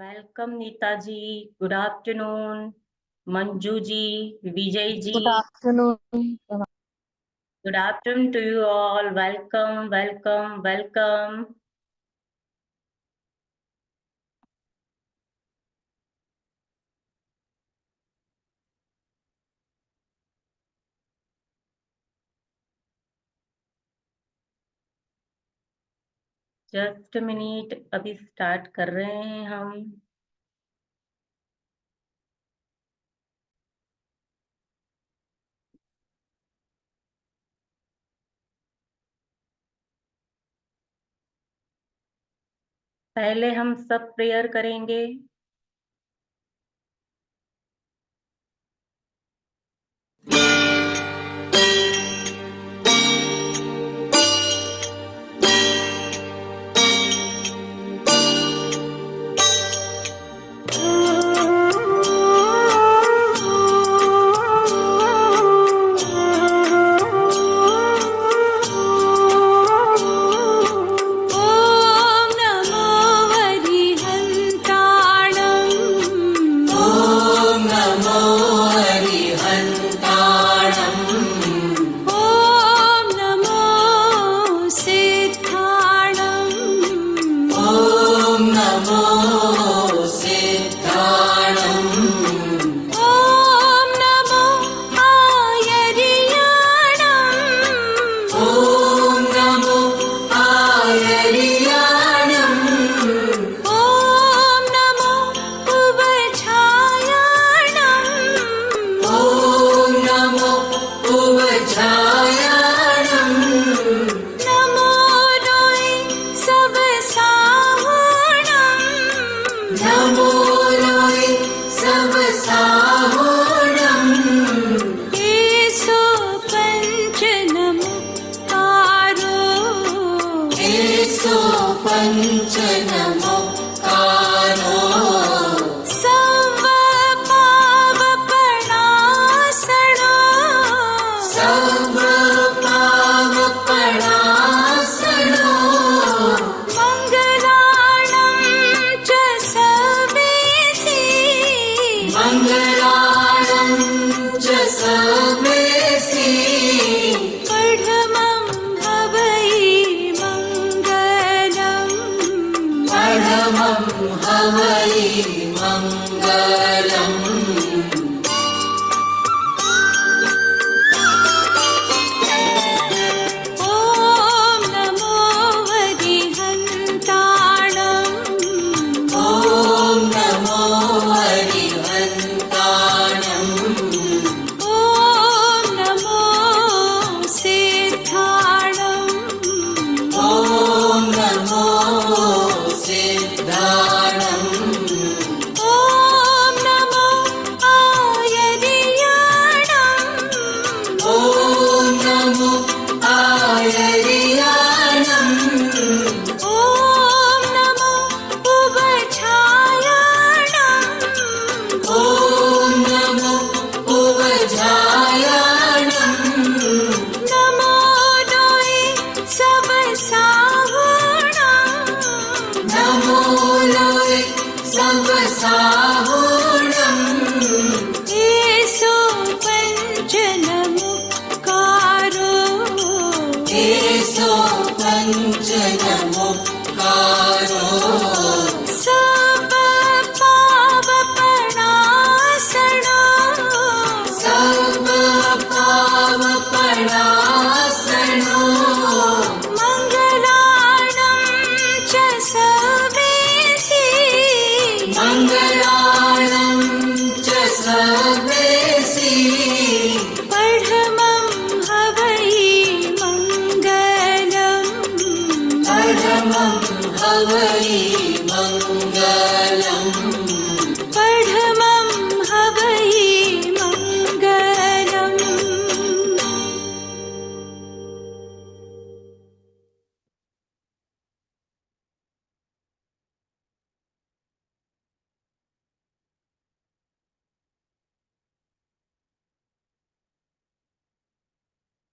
Welcome Nita ji. Good afternoon Manju ji, Vijay ji. Good afternoon. Good afternoon to you all. Welcome welcome welcome. Just minute, अभी start कर रहे हैं हम। पहले हम सब प्रेयर करेंगे।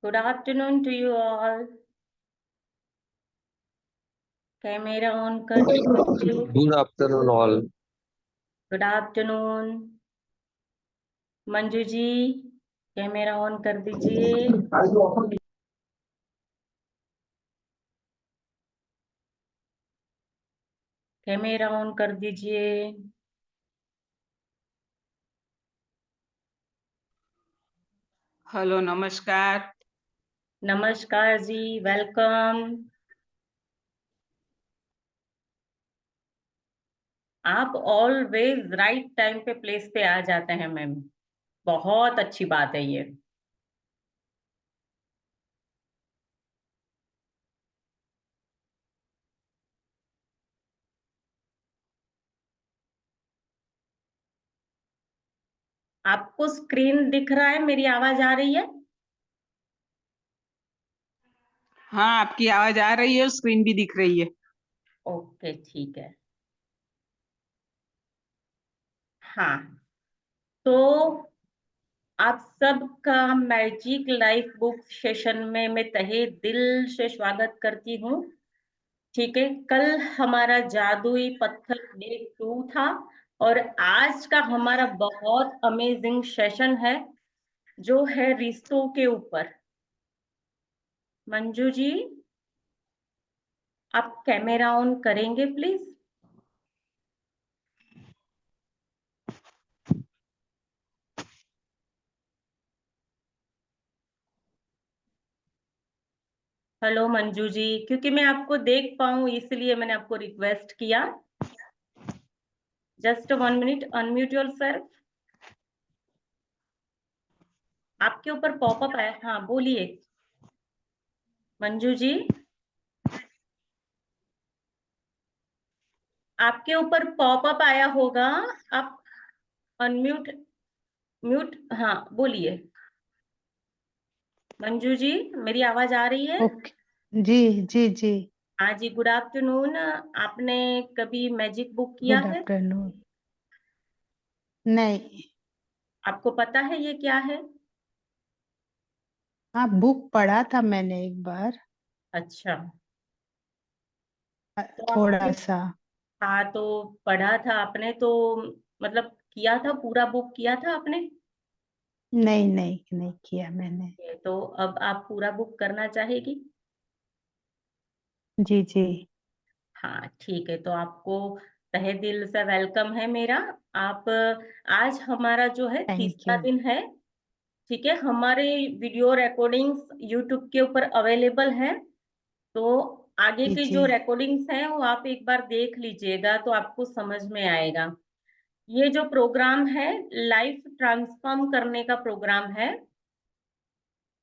Good afternoon to you all. Camera on कर दीजिए। Good afternoon, all. Good afternoon. Manju ji, camera on कर दीजिए। कैमरा ऑन कर दीजिए। हेलो, नमस्कार। नमस्कार जी, वेलकम। आप ऑलवेज राइट टाइम पे प्लेस पे आ जाते हैं मैम, बहुत अच्छी बात है ये। आपको स्क्रीन दिख रहा है, मेरी आवाज आ रही है? हाँ, आपकी आवाज आ रही है और स्क्रीन भी दिख रही है। ओके, ठीक है। हाँ, तो आप सबका मैजिक लाइफ बुक सेशन में मैं तहे दिल से स्वागत करती हूँ। ठीक है, कल हमारा जादुई पत्थर डे 2 था और आज का हमारा बहुत अमेजिंग सेशन है जो है रिश्तों के ऊपर। मंजू जी, आप कैमरा ऑन करेंगे प्लीज? हेलो मंजू जी, क्योंकि मैं आपको देख पाऊं इसलिए मैंने आपको रिक्वेस्ट किया। Just 1 minute, unmute yourself. आपके ऊपर पॉपअप आया, हाँ बोलिए मंजू जी। आपके ऊपर पॉपअप आया होगा, आप अनम्यूट म्यूट, हाँ बोलिए। मंजू जी, मेरी आवाज आ रही है? ओके जी जी जी। हाँ जी, गुड आफ्टरनून। आपने कभी मैजिक बुक किया गुड है? आफ्टरनून। नहीं। आपको पता है ये क्या है? हाँ, बुक पढ़ा था मैंने एक बार, अच्छा, तो थोड़ा आपने, सा। हाँ तो पढ़ा था आपने तो मतलब किया था, पूरा बुक किया था आपने? नहीं नहीं नहीं किया मैंने। तो अब आप पूरा बुक करना चाहेगी? जी जी। हाँ ठीक है, तो आपको तहे दिल से वेलकम है मेरा। आप, आज हमारा जो है थैंक तीसरा यू। दिन है। ठीक है, हमारे वीडियो रिकॉर्डिंग्स यूट्यूब के ऊपर अवेलेबल है, तो आगे जी की जी जो रिकॉर्डिंग्स हैं वो आप एक बार देख लीजिएगा तो आपको समझ में आएगा। ये जो प्रोग्राम है, लाइफ ट्रांसफॉर्म करने का प्रोग्राम है,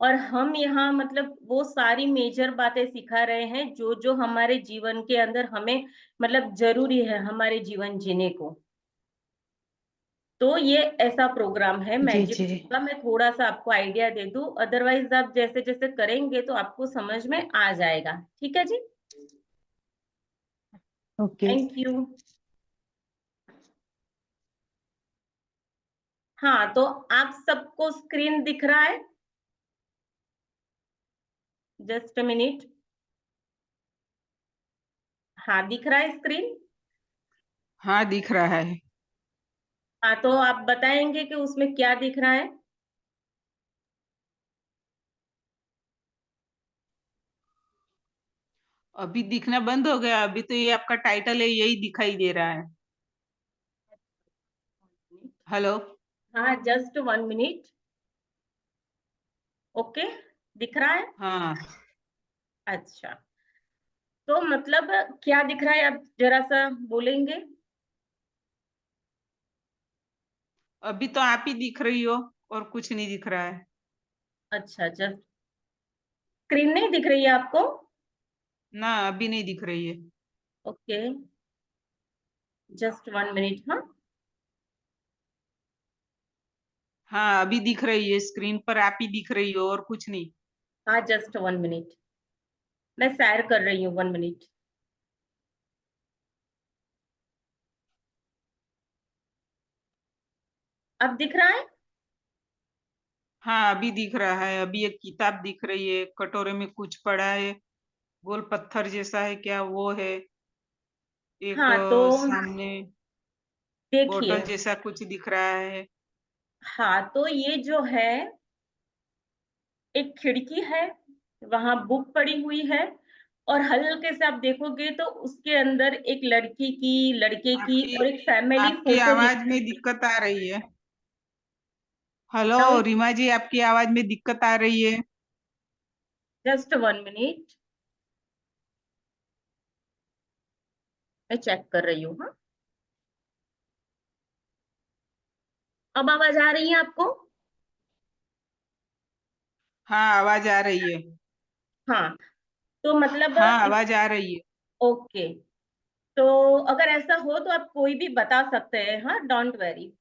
और हम यहाँ मतलब वो सारी मेजर बातें सिखा रहे हैं जो जो हमारे जीवन के अंदर हमें मतलब जरूरी है हमारे जीवन जीने को। तो ये ऐसा प्रोग्राम है जी मैजिक जी। का, मैं थोड़ा सा आपको आइडिया दे दूं, अदरवाइज आप जैसे जैसे करेंगे तो आपको समझ में आ जाएगा। ठीक है जी, ओके। Thank you. हाँ, तो आप सबको स्क्रीन दिख रहा है? Just a minute. हाँ, दिख रहा है स्क्रीन? हाँ, दिख रहा है। हाँ, तो आप बताएंगे कि उसमें क्या दिख रहा है? अभी दिखना बंद हो गया, अभी तो ये आपका टाइटल है, यही दिखाई दे रहा है। हेलो। हाँ, जस्ट 1 मिनट। ओके, दिख रहा है? हाँ, अच्छा, तो मतलब क्या दिख रहा है, आप जरा सा बोलेंगे? अभी तो आप ही दिख रही हो और कुछ नहीं दिख रहा है। अच्छा, जस्ट स्क्रीन नहीं दिख रही है आपको? ना, अभी नहीं दिख रही है। Okay, just 1 minute. हाँ हाँ, अभी दिख रही है, स्क्रीन पर आप ही दिख रही हो और कुछ नहीं। हाँ, जस्ट 1 मिनट, मैं शेयर कर रही हूँ, 1 मिनट। अब दिख रहा है? हाँ, अभी दिख रहा है। अभी एक किताब दिख रही है, कटोरे में कुछ पड़ा है, गोल पत्थर जैसा है क्या वो है, एक हाँ, तो सामने। बोतल देखिए, जैसा कुछ दिख रहा है। हाँ, तो ये जो है एक खिड़की है, वहां बुक पड़ी हुई है, और हल्के से आप देखोगे तो उसके अंदर एक लड़की की, लड़के की आपकी और एक फैमिली आपकी फोटो दिख आवाज में रही है। दिक्कत आ रही है। हेलो साउंड, रीमा जी, आपकी आवाज में दिक्कत आ रही है। जस्ट 1 मिनट, मैं चेक कर रही हूँ। हाँ, अब आवाज आ रही है आपको? हाँ, आवाज आ रही है। हाँ, तो मतलब हाँ, आवाज आ रही है। ओके, तो अगर ऐसा हो तो आप कोई भी बता सकते हैं, हाँ, डोंट वेरी।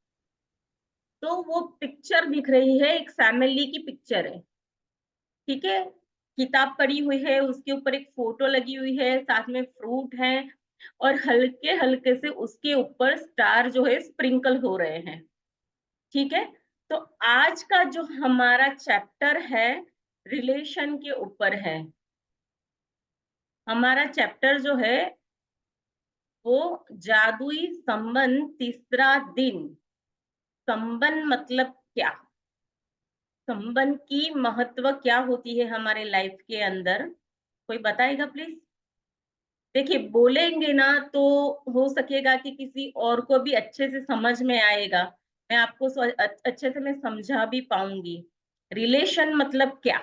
तो वो पिक्चर दिख रही है, एक फैमिली की पिक्चर है, ठीक है। किताब पड़ी हुई है, उसके ऊपर एक फोटो लगी हुई है, साथ में फ्रूट है, और हल्के हल्के से उसके ऊपर स्टार जो है स्प्रिंकल हो रहे हैं, ठीक है। तो आज का जो हमारा चैप्टर है रिलेशन के ऊपर है। हमारा चैप्टर जो है वो जादुई संबंध, तीसरा दिन। संबंध मतलब क्या, संबंध की महत्व क्या होती है हमारे लाइफ के अंदर, कोई बताएगा प्लीज? देखिए, बोलेंगे ना तो हो सकेगा कि किसी और को भी अच्छे से समझ में आएगा, मैं आपको अच्छे से मैं समझा भी पाऊंगी। रिलेशन मतलब क्या,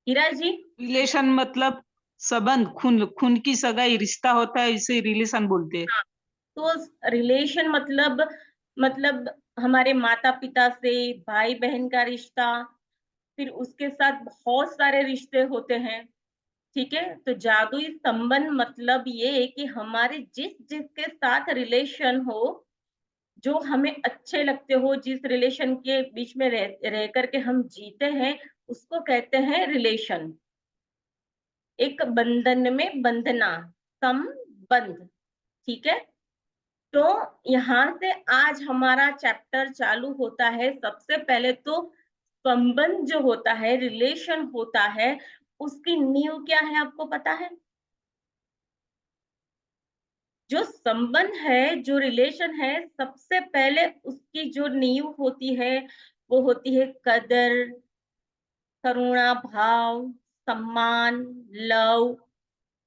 हीरा जी? रिलेशन मतलब संबंध, खून खून की सगाई, रिश्ता होता है, इसे रिलेशन बोलते हैं। हाँ, तो रिलेशन मतलब हमारे माता पिता से, भाई बहन का रिश्ता, फिर उसके साथ बहुत सारे रिश्ते होते हैं, ठीक है। तो जादुई संबंध मतलब ये है कि हमारे जिसके साथ रिलेशन हो, जो हमें अच्छे लगते हो, जिस रिलेशन के बीच में रह करके हम जीते हैं, उसको कहते हैं रिलेशन। एक बंधन में बंधना, संबंध, ठीक है। तो यहाँ से आज हमारा चैप्टर चालू होता है। सबसे पहले तो संबंध जो होता है, रिलेशन होता है, उसकी नींव क्या है आपको पता है? जो संबंध है, जो रिलेशन है, सबसे पहले उसकी जो नींव होती है वो होती है कदर, करुणा भाव, सम्मान, लव,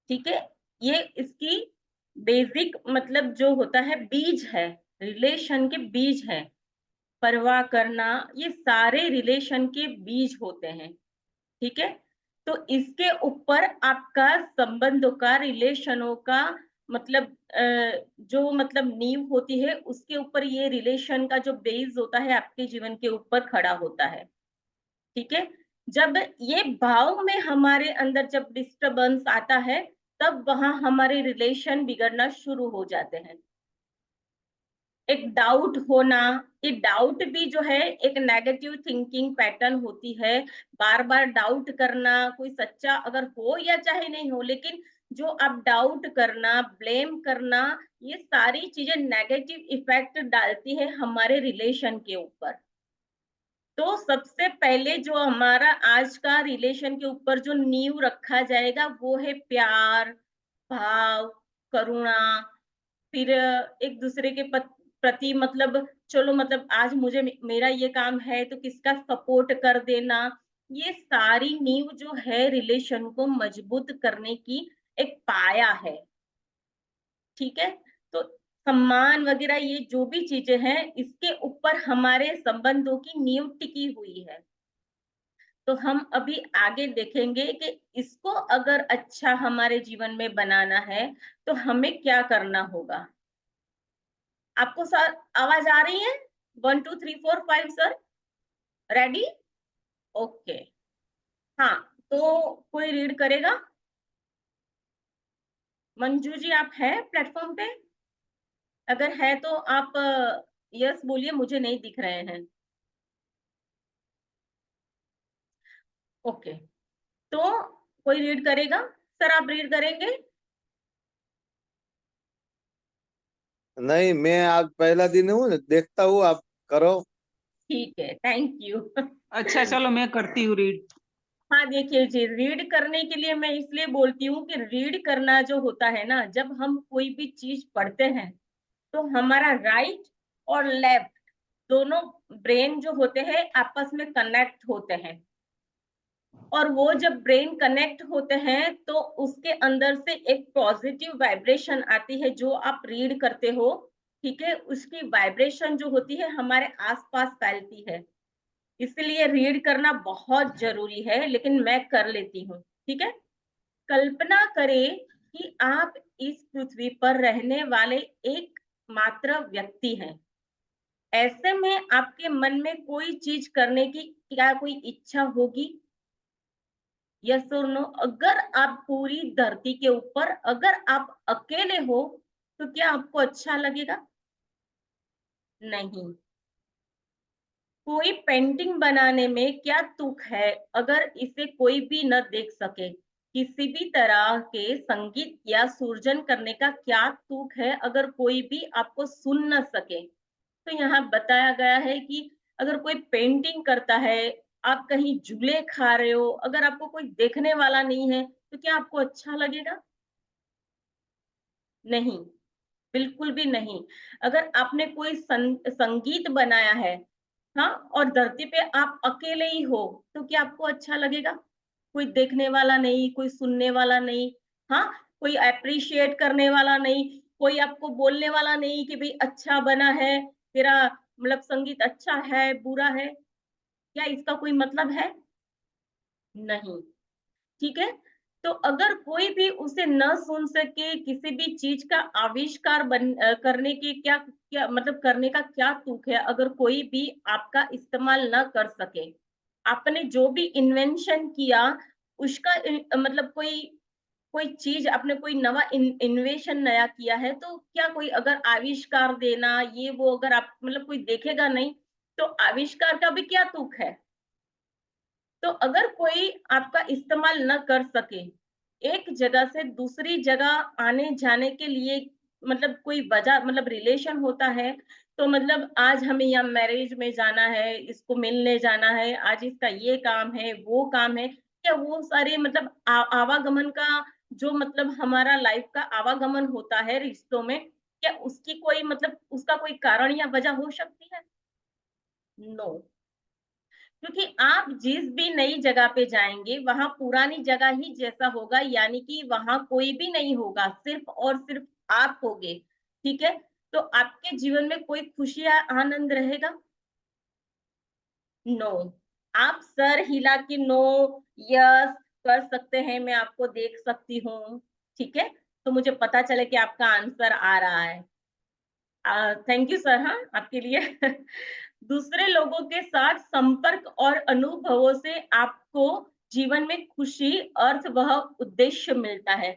ठीक है। ये इसकी बेसिक मतलब जो होता है बीज है, रिलेशन के बीज है। परवाह करना, ये सारे रिलेशन के बीज होते हैं, ठीक है। तो इसके ऊपर आपका संबंधों का, रिलेशनों का मतलब जो मतलब नींव होती है, उसके ऊपर ये रिलेशन का जो बेस होता है आपके जीवन के ऊपर खड़ा होता है, ठीक है। जब ये भाव में हमारे अंदर जब डिस्टरबेंस आता है, तब वहां हमारे रिलेशन बिगड़ना शुरू हो जाते हैं। एक डाउट होना, ये डाउट भी जो है एक नेगेटिव थिंकिंग पैटर्न होती है। बार बार डाउट करना, कोई सच्चा अगर हो या चाहे नहीं हो, लेकिन जो आप डाउट करना, ब्लेम करना, ये सारी चीजें नेगेटिव इफेक्ट डालती है हमारे रिलेशन के ऊपर। तो सबसे पहले जो हमारा आज का रिलेशन के ऊपर जो नींव रखा जाएगा वो है प्यार, भाव, करुणा, फिर एक दूसरे के प्रति मतलब चलो मतलब आज मुझे मेरा ये काम है तो किसका सपोर्ट कर देना। ये सारी नींव जो है रिलेशन को मजबूत करने की एक पाया है, ठीक है। तो सम्मान वगैरह ये जो भी चीजें हैं, इसके ऊपर हमारे संबंधों की नींव टिकी हुई है। तो हम अभी आगे देखेंगे कि इसको अगर अच्छा हमारे जीवन में बनाना है तो हमें क्या करना होगा। आपको सर आवाज आ रही है? 1 2 3 4 5 सर, रेडी? ओके, हाँ, तो कोई रीड करेगा? मंजू जी आप हैं प्लेटफॉर्म पे? अगर है तो आप यस बोलिए, मुझे नहीं दिख रहे हैं। ओके, तो कोई रीड करेगा? सर आप रीड करेंगे? नहीं, मैं आज पहला दिन हूँ, देखता हूँ, आप करो। ठीक है, थैंक यू। अच्छा, चलो मैं करती हूँ रीड। हाँ देखिए जी, रीड करने के लिए मैं इसलिए बोलती हूँ कि रीड करना जो होता है ना, जब हम कोई भी चीज पढ़ते हैं तो हमारा राइट और लेफ्ट दोनों ब्रेन जो होते हैं आपस में कनेक्ट होते हैं, और वो जब ब्रेन कनेक्ट होते हैं तो उसके अंदर से एक पॉजिटिव वाइब्रेशन आती है जो आप रीड करते हो, ठीक है, उसकी वाइब्रेशन जो होती है हमारे आसपास फैलती है। इसलिए रीड करना बहुत जरूरी है, लेकिन मैं कर लेती हूँ, ठीक है। कल्पना करें कि आप इस पृथ्वी पर रहने वाले एक मात्र व्यक्ति हैं। ऐसे में आपके मन में कोई चीज करने की क्या कोई इच्छा होगी? यस और नो? अगर आप पूरी धरती के ऊपर अगर आप अकेले हो तो क्या आपको अच्छा लगेगा? नहीं। कोई पेंटिंग बनाने में क्या तुक है अगर इसे कोई भी न देख सके? किसी भी तरह के संगीत या सृजन करने का क्या तुक है अगर कोई भी आपको सुन न सके? तो यहाँ बताया गया है कि अगर कोई पेंटिंग करता है, आप कहीं झूले खा रहे हो, अगर आपको कोई देखने वाला नहीं है, तो क्या आपको अच्छा लगेगा? नहीं, बिल्कुल भी नहीं। अगर आपने कोई संगीत बनाया है, हाँ, और धरती पे आप अकेले ही हो, तो क्या आपको अच्छा लगेगा? कोई देखने वाला नहीं, कोई सुनने वाला नहीं, हाँ, कोई एप्रिशिएट करने वाला नहीं, कोई आपको बोलने वाला नहीं कि भई अच्छा बना है, तेरा मतलब संगीत अच्छा है, बुरा है, क्या इसका कोई मतलब है? नहीं। ठीक है? तो अगर कोई भी उसे न सुन सके, किसी भी चीज़ का आविष्कार करने की क्या क्या मतलब करने का क्या तुक है, अगर कोई भी आपका इस्तेमाल न कर सके? आपने जो भी इन्वेंशन किया, उसका मतलब कोई कोई चीज़ आपने कोई नवा इन्वेशन नया किया है, तो क्या कोई अगर आविष्कार देना, ये वो अगर आप मतलब कोई देखेगा नहीं, तो आविष्कार का भी क्या तुक है? तो अगर कोई आपका इस्तेमाल न कर सके, एक जगह से दूसरी जगह आने-जाने के लिए मतलब कोई वजह मतलब रिलेशन होता है, तो मतलब आज हमें यहाँ मैरिज में जाना है, इसको मिलने जाना है, आज इसका ये काम है, वो काम है। क्या वो सारे मतलब आवागमन का जो मतलब हमारा लाइफ का आवागमन होता है रिश्तों में, क्या उसकी कोई मतलब उसका कोई कारण या वजह हो सकती है? नो। क्योंकि आप जिस भी नई जगह पे जाएँगे, वहाँ पुरानी जगह ही जैसा होगा, यानी कि वहाँ कोई भी नहीं होगा, सिर्फ़ और सिर्फ़ आप होगे, ठीक है? तो आपके जीवन में कोई खुशी या आनंद रहेगा? नो। आप सर हिला के नो, यस कर सकते हैं, मैं आपको देख सकती हूँ, ठीक है? तो मुझे पता चले कि आपका आंसर आ रहा है। थैंक यू सर, हाँ, आपके लिए। दूसरे लोगों के साथ संपर्क और अनुभवों से आपको जीवन में खुशी, अर्थ वह उद्देश्य मिलता है।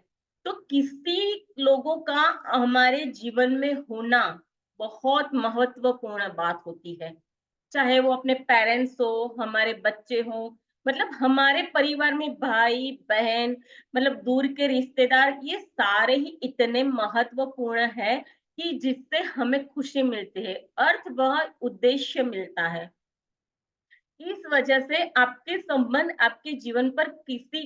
तो किसी लोगों का हमारे जीवन में होना बहुत महत्वपूर्ण बात होती है। चाहे वो अपने पेरेंट्स हो, हमारे बच्चे हों, मतलब हमारे परिवार में भाई-बहन, मतलब दूर के रिश्तेदार, ये सारे ही इतने महत्वपूर्ण हैं कि जिससे हमें खुशी मिलती है, अर्थ वह उद्देश्य मिलता है। इस वजह से आपके संबंध आपके जीवन पर किसी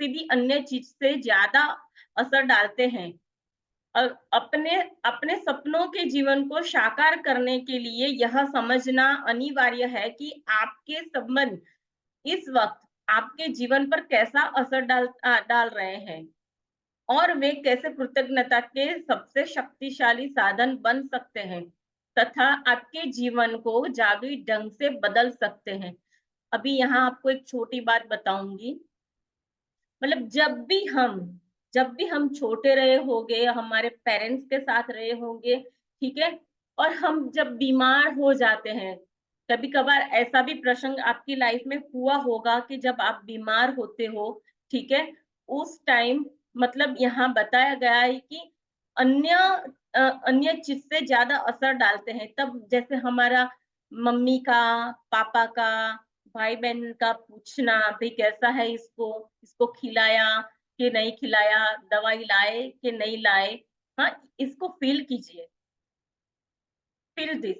भी अन्य चीज़ से ज़्यादा असर डालते हैं। अपने अपने सपनों के जीवन को साकार करने के लिए यह समझना अनिवार्य है कि आपके संबंध इस वक़्त आपके जीवन पर कैसा असर डाल रहे हैं। और वे कैसे कृतज्ञता के सबसे शक्तिशाली साधन बन सकते हैं तथा आपके जीवन को जादुई ढंग से बदल सकते हैं। अभी यहाँ आपको एक छोटी बात बताऊंगी। मतलब जब भी हम छोटे रहे होंगे, हमारे पेरेंट्स के साथ रहे होंगे, ठीक है? और हम जब बीमार हो जाते हैं, कभी-कभार ऐसा भी प्रसंग आपकी लाइफ में हुआ होगा कि जब आप बीमार होते हो, ठीक है? उस टाइम मतलब यहाँ बताया गया है कि अन्य अन्य चीज़ से ज़्यादा असर डालते हैं। तब जैसे हमारा मम्मी का, पापा का, भाई-बहन का पूछना, भई कैसा है इसको? इसको खिलाया कि नहीं खिलाया? दवाई लाए कि नहीं लाए? हाँ, इसको फ़ील कीजिए, फ़ील दिस।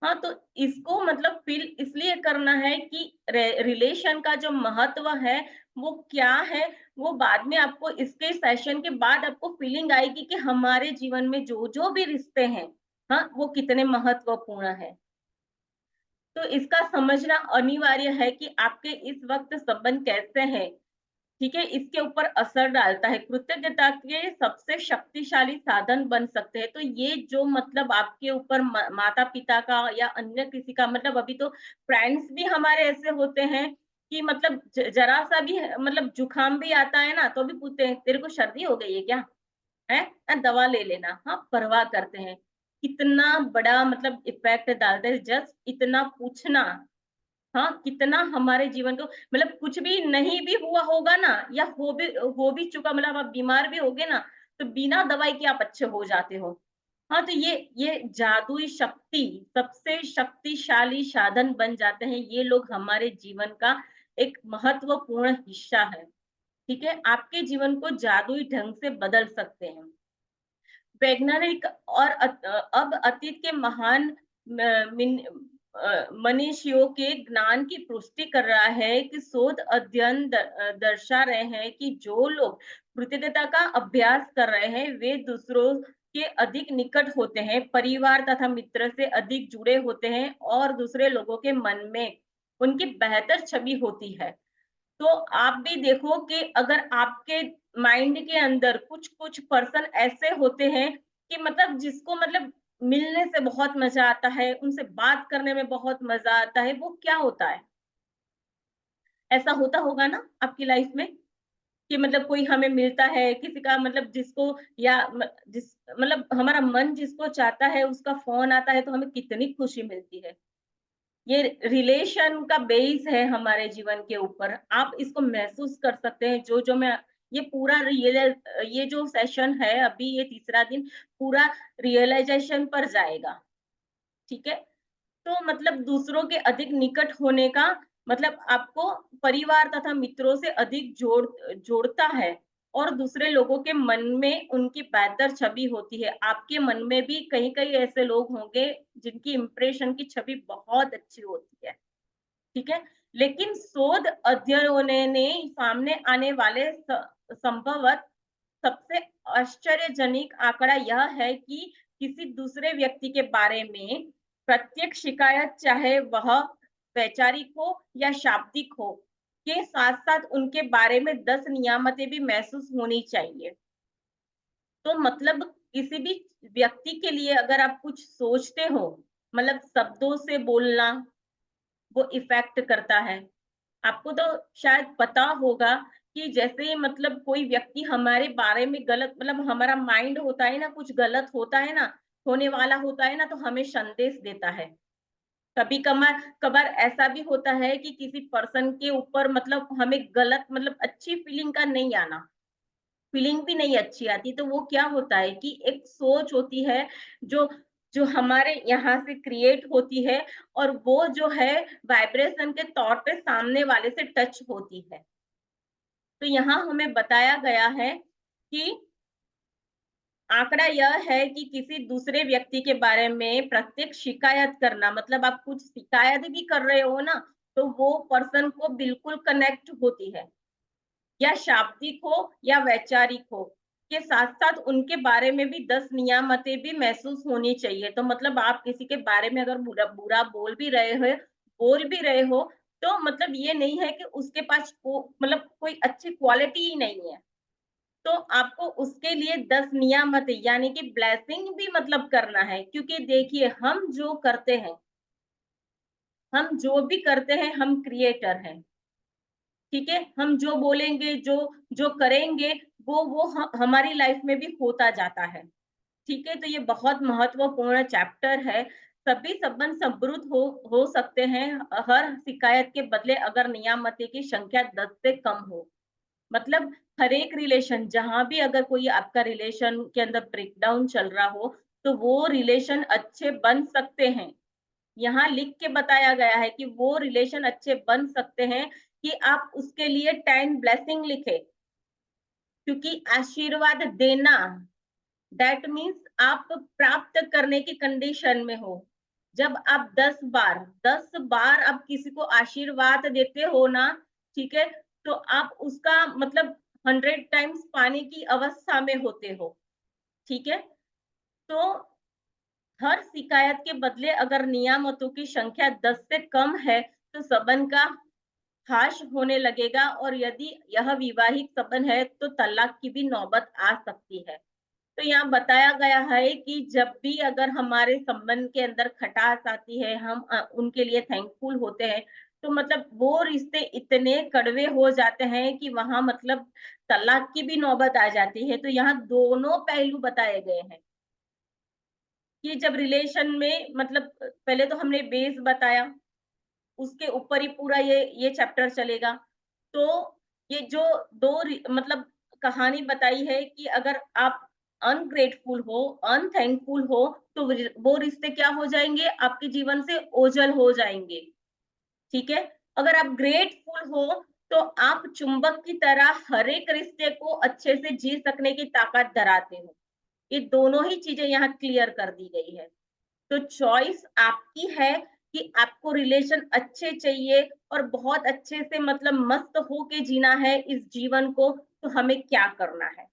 हाँ, तो इसको मतलब फील इसलिए करना है कि रिलेशन का जो महत्व है वो क्या है, वो बाद में आपको इसके सेशन के बाद आपको फीलिंग आएगी कि हमारे जीवन में जो भी रिश्ते हैं, हाँ, वो कितने महत्वपूर्ण है। तो इसका समझना अनिवार्य है कि आपके इस वक्त संबंध कैसे हैं, ठीक है, इसके ऊपर असर डालता है। कृतज्ञता के सबसे शक्तिशाली साधन बन सकते हैं। तो ये जो मतलब आपके ऊपर माता पिता का या अन्य किसी का, मतलब अभी तो फ्रेंड्स भी हमारे ऐसे होते हैं कि मतलब जरा सा भी मतलब जुकाम भी आता है ना, तो भी पूछते हैं तेरे को सर्दी हो गई है क्या, है, दवा ले लेना, हाँ, परवाह करते हैं। कितना बड़ा मतलब इफेक्ट डालते हैं जस्ट इतना पूछना। हाँ, कितना हमारे जीवन को मतलब कुछ भी नहीं भी हुआ होगा ना, या हो भी चुका, मतलब आप बीमार भी होगे ना, तो बिना दवाई के आप अच्छे हो जाते हो। हाँ, तो ये जादुई शक्ति, सबसे शक्तिशाली साधन बन जाते हैं। ये लोग हमारे जीवन का एक महत्वपूर्ण हिस्सा है, ठीक है? आपके जीवन को जादुई ढंग से बदल सकते हैं। वैज्ञानिक और अब अतीत के महान मनीषियों के ज्ञान की पुष्टि कर रहा है कि शोध अध्ययन दर्शा रहे हैं कि जो लोग कृतज्ञता का अभ्यास कर रहे हैं वे दूसरों के अधिक निकट होते हैं, परिवार तथा मित्र से अधिक जुड़े होते हैं और दूसरे लोगों के मन में उनकी बेहतर छवि होती है। तो आप भी देखो कि अगर आपके माइंड के अंदर कुछ-कुछ पर्सन ऐसे होते हैं कि मतलब जिसको मतलब मिलने से बहुत मज़ा आता है, उनसे बात करने में बहुत मज़ा आता है, वो क्या होता है? ऐसा होता होगा ना आपकी लाइफ में कि मतलब कोई हमें मिलता है, किसी का मतलब जिसको या जिस मतलब हमारा मन जिसको चाहता है उसका फ़ोन आता है तो हमें कितनी खुशी मिलती है। ये रिलेशन का बेस है हमारे जीवन के ऊपर। आप इसको महसूस कर सकते हैं जो मैं ये पूरा ये जो सेशन है अभी ये तीसरा दिन पूरा रियलाइज़ेशन पर जाएगा, ठीक है? तो मतलब दूसरों के अधिक निकट होने का मतलब आपको परिवार तथा मित्रों से अधिक जोड़ता है और दूसरे लोगों के मन में उनकी बेहतर छवि होती है। आपके मन में भी कहीं-कहीं ऐसे लोग होंगे जिनकी इंप्रेशन की छवि बहुत अच्छी होती है, ठीक है? लेकिन शोध अध्ययनों ने सामने आने वाले संभवतः सबसे आश्चर्यजनक आंकड़ा यह है कि किसी दूसरे व्यक्ति के बारे में प्रत्येक शिकायत, चाहे वह वैचारिक हो या शाब्दिक हो, के साथ-साथ उनके बारे में 10 नियामतें भी महसूस होनी चाहिए। तो मतलब किसी भी व्यक्ति के लिए अगर आप कुछ सोचते हो, मतलब शब्दों से बोलना वो इफ़ेक्ट करता है। आपको तो शायद पता होगा कि जैसे ही मतलब कोई व्यक्ति हमारे बारे में गलत मतलब हमारा माइंड होता है ना, कुछ गलत होता है ना, होने वाला होता है ना, तो हमें संदेश देता है। कभी कभार ऐसा भी होता है कि किसी पर्सन के ऊपर मतलब हमें गलत मतलब अच्छी फीलिंग का नहीं आना, फीलिंग भी नहीं अच्छी आती, तो वो क्या होता है कि एक सोच होती है जो जो हमारे यहाँ से क्रिएट होती है और वो जो है वाइब्रेशन के तौर पे सामने वाले से टच होती है। तो यहाँ हमें बताया गया है कि आंकड़ा यह है कि किसी दूसरे व्यक्ति के बारे में प्रत्येक शिकायत करना, मतलब आप कुछ शिकायत भी कर रहे हो ना, तो वो पर्सन को बिल्कुल कनेक्ट होती है। या शाब्दिक हो या वैचारिक हो, के साथ-साथ उनके बारे में भी 10 नियामतें भी महसूस होनी चाहिए। तो मतलब आप किसी के बारे में अगर बुरा बुरा बोल भी रहे हो, तो मतलब ये नहीं है कि उसके पास मतलब कोई अच्छी क्वालिटी ही नहीं है। तो आपको उसके लिए 10 नियामतें यानी कि ब्लेसिंग भी मतलब करना है, क्योंकि देखिए हम जो भी करते हैं, हम क्रिएटर हैं। ठीक है? हम जो बोलेंगे, जो करेंगे, वो हमारी लाइफ में भी होता जाता है। ठीक है? तो ये बहुत महत्वपूर्ण चैप्टर है। सभी संबंध समृद्ध हो सकते हैं, हर शिकायत के बदले अगर नियामतें की संख्या 10 से कम हो। मतलब हर एक रिलेशन जहाँ भी अगर कोई आपका रिलेशन के अंदर ब्रेकडाउन चल रहा हो, तो वो रिलेशन अच्छे बन सकते हैं। यहाँ लिख के बताया गया है कि वो रिलेशन अच्छे बन सकते हैं कि आप उसके लिए 10 ब्लेसिंग लिखें, क्योंकि आशीर्वाद देना दैट मीन्स आप प्राप्त करने की कंडीशन में हो। जब आप 10 बार आप किसी को आशीर्वाद देते हो ना, ठीक है, तो आप उसका मतलब 100 टाइम्स पाने की अवस्था में होते हो, ठीक है। तो हर शिकायत के बदले अगर नियामतों की संख्या 10 से कम है तो संबंध का हाश होने लगेगा, और यदि यह वैवाहिक संबंध है तो तलाक की भी नौबत आ सकती है। तो यहाँ बताया गया है कि जब भी अगर हमारे संबंध के अंदर खटास आती है, हम उनके लिए थैंकफुल होते हैं, तो मतलब वो रिश्ते इतने कड़वे हो जाते हैं कि वहां मतलब तलाक की भी नौबत आ जाती है। तो यहाँ दोनों पहलू बताए गए हैं कि जब रिलेशन में मतलब पहले तो हमने बेस बताया, उसके ऊपर ही पूरा ये चैप्टर चलेगा। तो ये जो मतलब कहानी बताई है कि अगर आप अनग्रेटफुल हो, अनथैंकफुल हो, तो वो रिश्ते क्या हो जाएंगे, आपके जीवन से ओझल हो जाएंगे, ठीक है। अगर आप ग्रेटफुल हो तो आप चुंबक की तरह हर एक रिश्ते को अच्छे से जी सकने की ताकत धराते हो। ये दोनों ही चीजें यहाँ क्लियर कर दी गई है। तो चॉइस आपकी है कि आपको रिलेशन अच्छे चाहिए और बहुत अच्छे से मतलब मस्त होके जीना है इस जीवन को, तो हमें क्या करना है।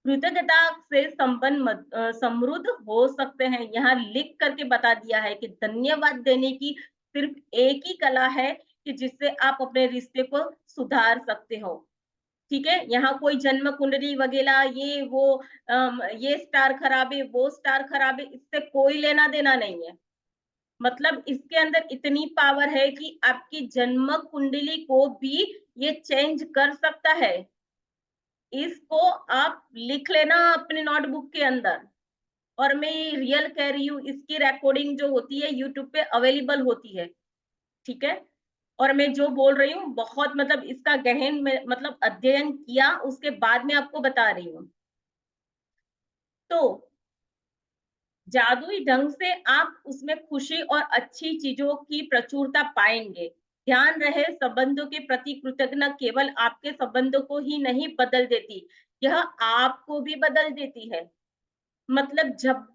कृतज्ञता से संबंध समृद्ध हो सकते हैं। यहाँ लिख करके बता दिया है कि धन्यवाद देने की सिर्फ एक ही कला है कि जिससे आप अपने रिश्ते को सुधार सकते हो, ठीक है। यहाँ कोई जन्म कुंडली वगैरह ये वो ये स्टार खराब है, वो स्टार खराब है, इससे कोई लेना देना नहीं है। मतलब इसके अंदर इतनी पावर है कि आपकी जन्म कुंडली को भी ये चेंज कर सकता है। इसको आप लिख लेना अपने नोटबुक के अंदर, और मैं रियल कह रही हूँ, इसकी रिकॉर्डिंग जो होती है यूट्यूब पे अवेलेबल होती है, ठीक है। और मैं जो बोल रही हूँ बहुत मतलब इसका गहन में मतलब अध्ययन किया, उसके बाद में आपको बता रही हूँ। तो जादुई ढंग से आप उसमें खुशी और अच्छी चीजों की प्रचुरता पाएंगे। ध्यान रहे, संबंधों के प्रति कृतज्ञता केवल आपके संबंधों को ही नहीं बदल देती, यह आपको भी बदल देती है। मतलब जब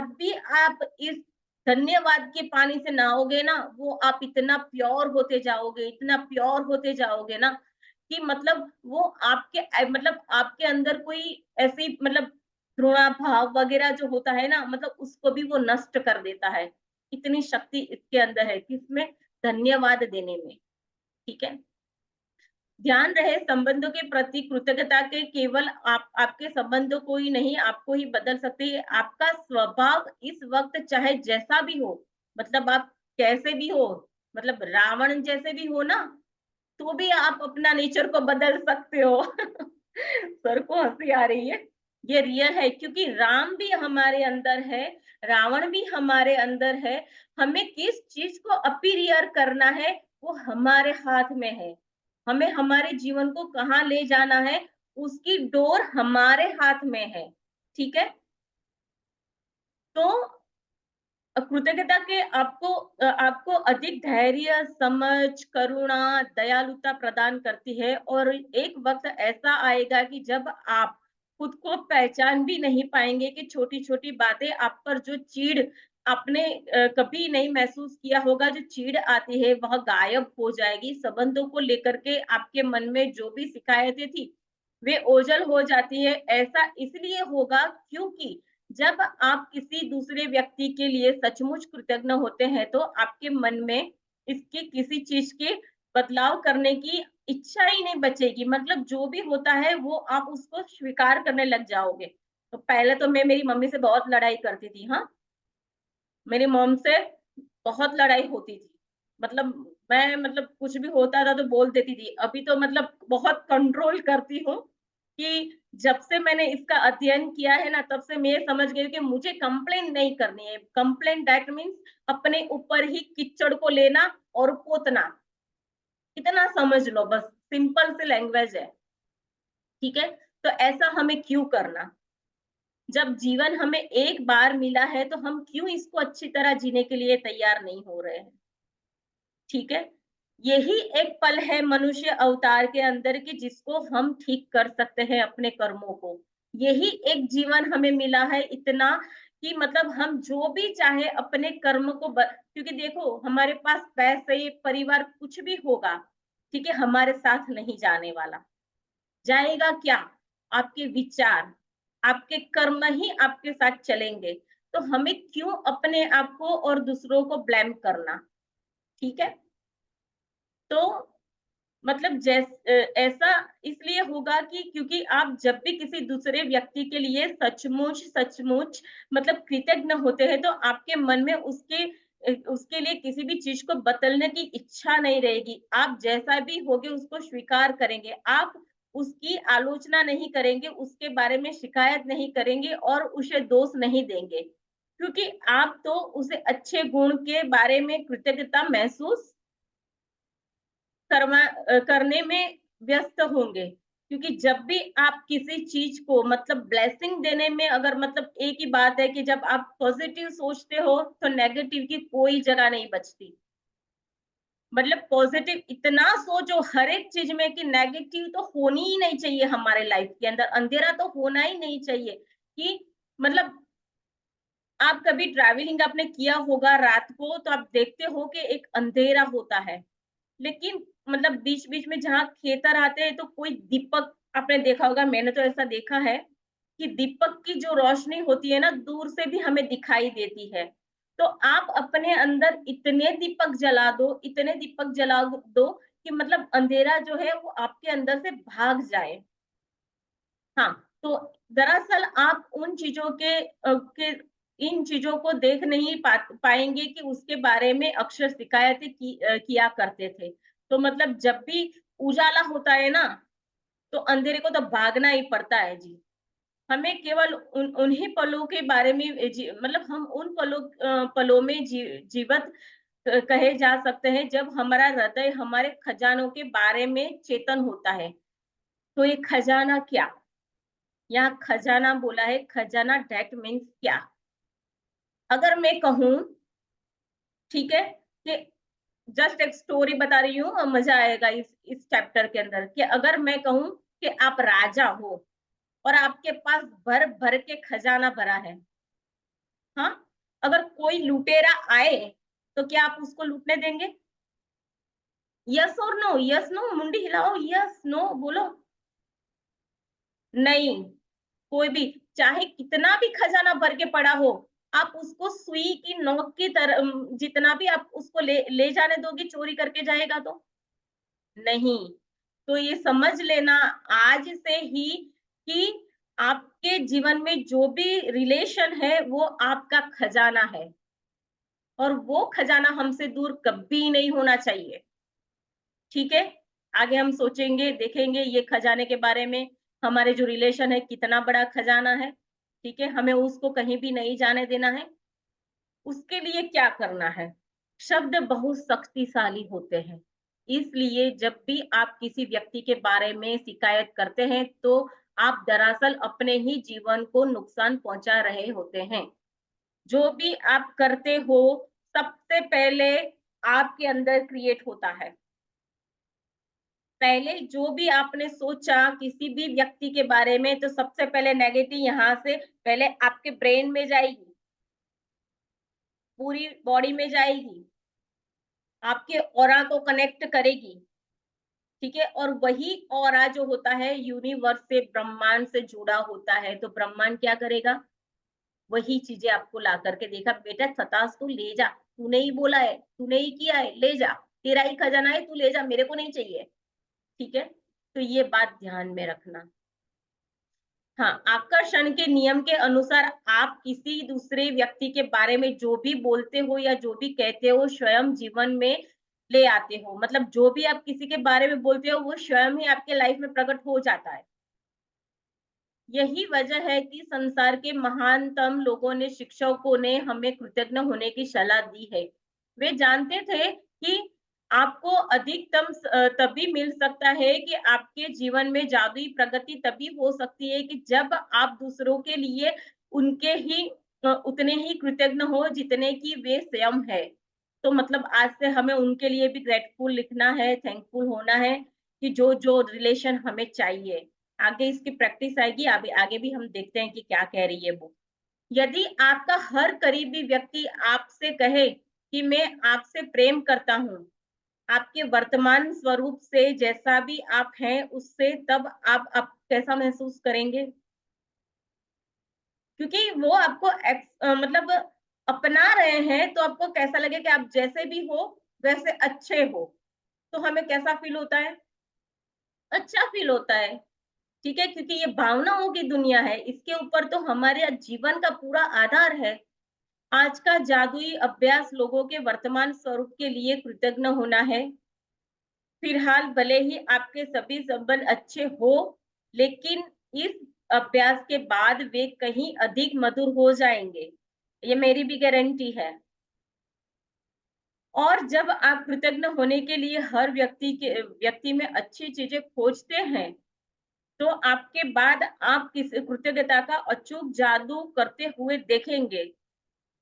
भी आप इस धन्यवाद के पानी से नहाओगे ना, वो आप इतना प्योर होते जाओगे, इतना प्योर होते जाओगे ना कि मतलब वो आपके मतलब आपके अंदर कोई ऐसी मतलब घृणा भाव वगैरह जो होता है ना, मतलब उसको भी वो नष्ट कर देता है। इतनी शक्ति इसके अंदर है किसमें, धन्यवाद देने में, ठीक है। ध्यान रहे, संबंधों के प्रति कृतज्ञता के केवल आपके संबंधों को ही नहीं, आपको ही बदल सकते हैं। आपका स्वभाव इस वक्त चाहे जैसा भी हो, मतलब आप कैसे भी हो, मतलब रावण जैसे भी हो ना, तो भी आप अपना नेचर को बदल सकते हो। सर को हंसी आ रही है, ये रियल है, क्योंकि राम भी हमारे अंदर है, रावण भी हमारे अंदर है। हमें किस चीज को अपीरियर करना है वो हमारे हाथ में है। हमें हमारे जीवन को कहाँ ले जाना है उसकी डोर हमारे हाथ में है, ठीक है। तो कृतज्ञता के आपको अधिक धैर्य, समझ, करुणा, दयालुता प्रदान करती है। और एक वक्त ऐसा आएगा कि जब आप खुद को पहचान भी नहीं पाएंगे कि छोटी छोटी बातें आप पर जो चीड़ आपने कभी नहीं महसूस किया होगा, जो चीड़ आती है वह गायब हो जाएगी। संबंधों को लेकर के आपके मन में जो भी शिकायतें थी वे ओझल हो जाती है। ऐसा इसलिए होगा क्योंकि जब आप किसी दूसरे व्यक्ति के लिए सचमुच कृतज्ञ होते हैं तो आपके मन में इसकी किसी चीज के बदलाव करने की इच्छा ही नहीं बचेगी। मतलब जो भी होता है वो आप उसको स्वीकार करने लग जाओगे। तो पहले तो मैं मेरी मम्मी से बहुत लड़ाई करती थी, हाँ, मेरी मॉम से बहुत लड़ाई होती थी। मतलब मैं मतलब कुछ भी होता था तो बोल देती थी। अभी तो मतलब बहुत कंट्रोल करती हूँ कि जब से मैंने इसका अध्ययन किया है ना, तब से मैं समझ गई कि मुझे कंप्लेन नहीं करनी है। कंप्लेन दैट मीन्स अपने ऊपर ही कीचड़ को लेना और पोतना, इतना समझ लो, बस सिंपल सी लैंग्वेज है, ठीक है। तो ऐसा हमें क्यों करना, जब जीवन हमें एक बार मिला है तो हम क्यों इसको अच्छी तरह जीने के लिए तैयार नहीं हो रहे हैं, ठीक है। यही एक पल है मनुष्य अवतार के अंदर की जिसको हम ठीक कर सकते हैं अपने कर्मों को। यही एक जीवन हमें मिला है इतना कि मतलब हम जो भी चाहे अपने कर्म को क्योंकि देखो हमारे पास पैसे परिवार कुछ भी होगा, ठीक है, हमारे साथ नहीं जाने वाला। जाएगा क्या? आपके विचार, आपके कर्म ही आपके साथ चलेंगे। तो हमें क्यों अपने आप को और दूसरों को ब्लेम करना, ठीक है। तो मतलब ऐसा इसलिए होगा कि क्योंकि आप जब भी किसी दूसरे व्यक्ति के लिए सचमुच सचमुच मतलब कृतज्ञ होते हैं, तो आपके मन में उसके लिए किसी भी चीज को बदलने की इच्छा नहीं रहेगी। आप जैसा भी होगे उसको स्वीकार करेंगे, आप उसकी आलोचना नहीं करेंगे, उसके बारे में शिकायत नहीं करेंगे और उसे दोष नहीं देंगे, क्योंकि आप तो उसे अच्छे गुण के बारे में कृतज्ञता महसूस करने में व्यस्त होंगे। क्योंकि जब भी आप किसी चीज को मतलब ब्लेसिंग देने में, अगर मतलब एक ही बात है कि जब आप पॉजिटिव सोचते हो तो नेगेटिव की कोई जगह नहीं बचती। मतलब पॉजिटिव इतना सोचो हर एक चीज में कि नेगेटिव तो होनी ही नहीं चाहिए हमारे लाइफ के अंदर, अंधेरा तो होना ही नहीं चाहिए। कि मतलब आप कभी ट्रैवलिंग आपने किया होगा रात को, तो आप देखते हो कि एक अंधेरा होता है, लेकिन मतलब बीच-बीच में जहाँ खेतर आते हैं तो कोई दीपक आपने देखा होगा, मैंने तो ऐसा देखा है कि दीपक की जो रोशनी होती है ना, दूर से भी हमें दिखाई देती है। तो आप अपने अंदर इतने दीपक जला दो, इतने दीपक जला दो कि मतलब अंधेरा जो है वो आपके अंदर से भाग जाए। हाँ, तो दरअसल आप उन चीज़ों के इन चीज़ों को देख नहीं पाएँगे कि उसके बारे में अक्सर शिकायतें किया करते थे। तो मतलब जब भी उजाला होता है ना, तो अंधेरे को तो भागना ही पड़ता है जी। हमें केवल उन्हीं पलों के बारे में मतलब हम उन पलों में जीवत कहे जा सकते हैं जब हमारा हृदय हमारे खजानों के बारे में चेतन होता है। तो ये खजाना क्या? यहाँ खजाना बोला है, खजाना दैट मीन्स क्या? अगर मैं कहूँ, ठीक है, कि जस्ट एक स्टोरी बता रही हूँ और मजा आएगा इस चैप्टर के अंदर, कि अगर मैं कहूँ कि आप राजा हो और आपके पास भर भर के खजाना भरा है, हाँ, अगर कोई लुटेरा आए तो क्या आप उसको लूटने देंगे? यस और नो, यस नो, मुंडी हिलाओ, यस नो बोलो। नहीं, कोई भी चाहे कितना भी खजाना भर के पड़ा हो, आप उसको सुई की नोक की तरह जितना भी आप उसको ले जाने दोगे, चोरी करके जाएगा तो? नहीं। तो ये समझ लेना आज से ही कि आपके जीवन में जो भी रिलेशन है वो आपका खजाना है और वो खजाना हमसे दूर कभी नहीं होना चाहिए। ठीक है? आगे हम सोचेंगे, देखेंगे ये खजाने के बारे में, हमारे जो रिलेशन है कितना बड़ा खजाना है, ठीक है? हमें उसको कहीं भी नहीं जाने देना है। उसके लिए क्या करना है? शब्द बहुत शक्तिशाली होते हैं, इसलिए जब भी आप किसी व्यक्ति के बारे में शिकायत करते हैं, तो आप दरअसल अपने ही जीवन को नुकसान पहुँचा रहे होते हैं। जो भी आप करते हो, सबसे पहले आपके अंदर क्रिएट होता है। पहले जो भी आपने सोचा किसी भी व्यक्ति के बारे में, तो सबसे पहले नेगेटिव यहाँ से पहले आपके ब्रेन में जाएगी, पूरी बॉडी में जाएगी, आपके ऑरा को कनेक्ट करेगी, ठीक है? और वही ऑरा जो होता है यूनिवर्स से, ब्रह्मांड से जुड़ा होता है, तो ब्रह्मांड क्या करेगा? वही चीजें आपको ला करके देखा, बेटा सताश तू ले जा, तूने ही बोला है, तूने ही किया है, ले जा, तेरा ही खजाना है, तू ले जा, मेरे को नहीं चाहिए, ठीक है? तो ये बात ध्यान में रखना। हाँ, आकर्षण के नियम के अनुसार आप किसी दूसरे व्यक्ति के बारे में जो भी बोलते हो या जो भी कहते हो, स्वयं जीवन में ले आते हो। मतलब जो भी आप किसी के बारे में बोलते हो, वो स्वयं ही आपके लाइफ में प्रकट हो जाता है। यही वजह है कि संसार के महानतम लोगों ने, शिक्षकों ने हमें कृतज्ञ होने की सलाह दी है। वे जानते थे कि आपको अधिकतम तभी मिल सकता है कि आपके जीवन में जादुई प्रगति तभी हो सकती है कि जब आप दूसरों के लिए उनके ही उतने ही कृतज्ञ हो जितने कि वे स्वयं है। तो मतलब आज से हमें उनके लिए भी ग्रेटफुल लिखना है, थैंकफुल होना है कि जो रिलेशन हमें चाहिए। आगे इसकी प्रैक्टिस आएगी, आगे आगे भी हम देखते हैं कि क्या कह रही है वो। यदि आपका हर करीबी व्यक्ति आपसे कहे कि मैं आपसे प्रेम करता हूँ, आपके वर्तमान स्वरूप से जैसा भी आप हैं उससे, तब आप कैसा महसूस करेंगे? क्योंकि वो आपको मतलब अपना रहे हैं, तो आपको कैसा लगे कि आप जैसे भी हो वैसे अच्छे हो, तो हमें कैसा फील होता है? अच्छा फील होता है। ठीक है, क्योंकि ये भावनाओं की दुनिया है, इसके ऊपर तो हमारे जीवन का पूरा आधार है। आज का जादुई अभ्यास लोगों के वर्तमान स्वरूप के लिए कृतज्ञ होना है। फिलहाल भले ही आपके सभी संबंध अच्छे हो, लेकिन इस अभ्यास के बाद वे कहीं अधिक मधुर हो जाएंगे, ये मेरी भी गारंटी है। और जब आप कृतज्ञ होने के लिए हर व्यक्ति में अच्छी चीजें खोजते हैं, तो आपके बाद आप किस कृतज्ञता का अचूक जादू करते हुए देखेंगे।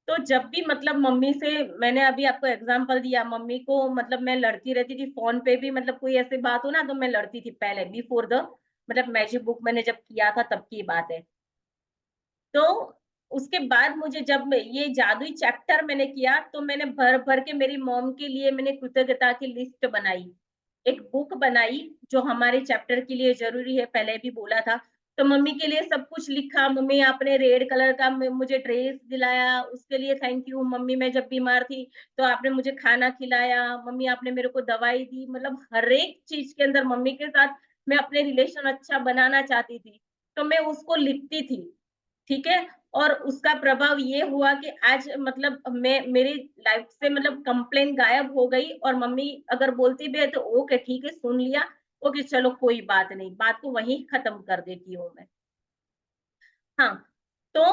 तो जब भी मतलब मम्मी से, मैंने अभी आपको एग्जांपल दिया, मम्मी को मतलब मैं लड़ती रहती थी फोन पे भी, मतलब कोई ऐसी बात हो ना तो मैं लड़ती थी पहले, बिफोर द मतलब मैजिक बुक मैंने जब किया था तब की बात है। तो उसके बाद मुझे जब ये जादुई चैप्टर मैंने किया, तो मैंने भर भर के मेरी मॉम के लिए मैंने कृतज्ञता की लिस्ट बनाई, एक बुक बनाई जो हमारे चैप्टर के लिए जरूरी है, पहले भी बोला था। तो मम्मी के लिए सब कुछ लिखा, मम्मी आपने रेड कलर का मुझे ड्रेस दिलाया, उसके लिए थैंक यू। मम्मी मैं जब बीमार थी तो आपने मुझे खाना खिलाया, मम्मी आपने मेरे को दवाई दी, मतलब हर एक चीज के अंदर मम्मी के साथ मैं अपने रिलेशन अच्छा बनाना चाहती थी, तो मैं उसको लिखती थी। ठीक है। और उसका प्रभाव ये हुआ कि आज मतलब मैं मेरी लाइफ से मतलब कंप्लेन गायब हो गई, और मम्मी अगर बोलती भी है तो ओके ठीक है सुन लिया, ओके चलो कोई बात नहीं, बात को वहीं खत्म कर देती हूँ मैं। हाँ, तो